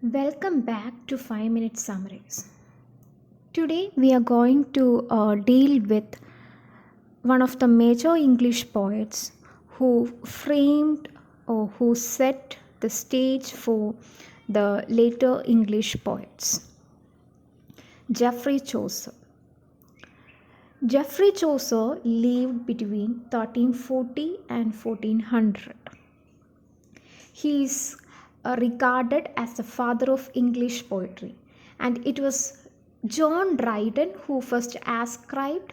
Welcome back to 5 Minute Summaries. Today we are going to deal with one of the major English poets who framed or who set the stage for the later English poets, Geoffrey Chaucer. Geoffrey Chaucer lived between 1340 and 1400. He is regarded as the father of English poetry, and it was John Dryden who first ascribed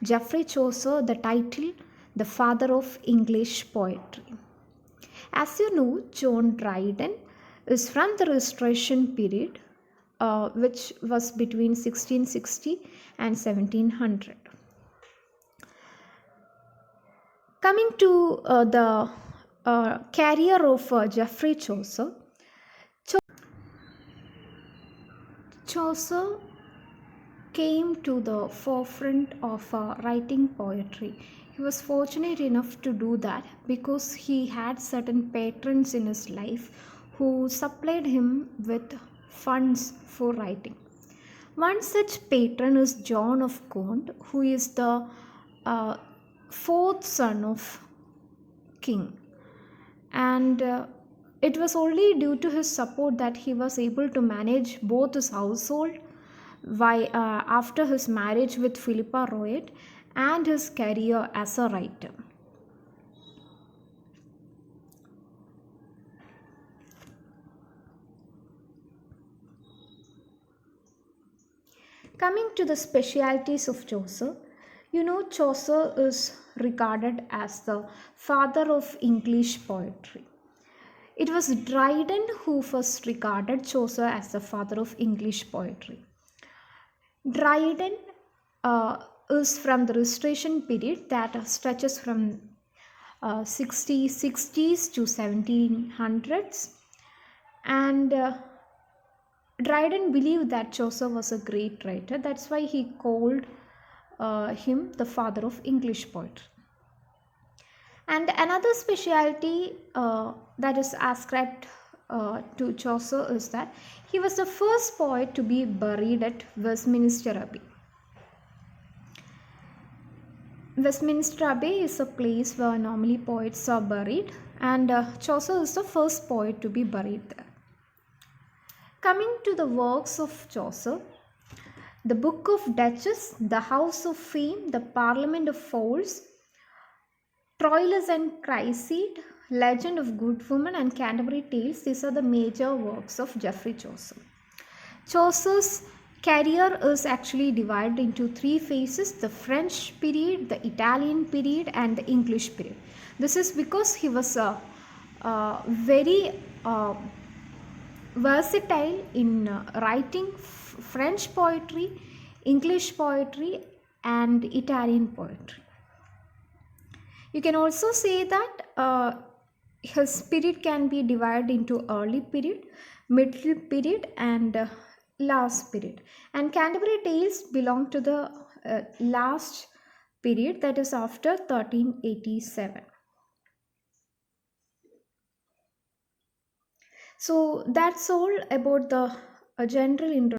Geoffrey Chaucer the title the father of English poetry. As you know, John Dryden is from the Restoration period, which was between 1660 and 1700. Coming to the career of Geoffrey Chaucer, Chaucer came to the forefront of writing poetry. He was fortunate enough to do that because he had certain patrons in his life who supplied him with funds for writing. One such patron is John of Gaunt, who is the uh, fourth son of king, and it was only due to his support that he was able to manage both his household after his marriage with Philippa Royet and his career as a writer. Coming to the specialities of Chaucer, you know, Chaucer is regarded as the father of English poetry. It was Dryden who first regarded Chaucer as the father of English poetry. Dryden is from the Restoration period that stretches from 60s to 1700s, and Dryden believed that Chaucer was a great writer. That's why he called him the father of English poetry. And another specialty that is ascribed to Chaucer is that he was the first poet to be buried at Westminster Abbey. Westminster Abbey is a place where normally poets are buried, and Chaucer is the first poet to be buried there. Coming to the works of Chaucer, the Book of Duchess, the House of Fame, the Parliament of Fowls, Troilus and Cressida, Legend of Good Woman, and Canterbury Tales, these are the major works of Geoffrey Chaucer. Chaucer's career is actually divided into three phases: the French period, the Italian period, and the English period. This is because he was very versatile in writing French poetry, English poetry, and Italian poetry. You can also say that his period can be divided into early period, middle period, and last period. And Canterbury Tales belong to the last period, that is after 1387. So that's all about the general introduction.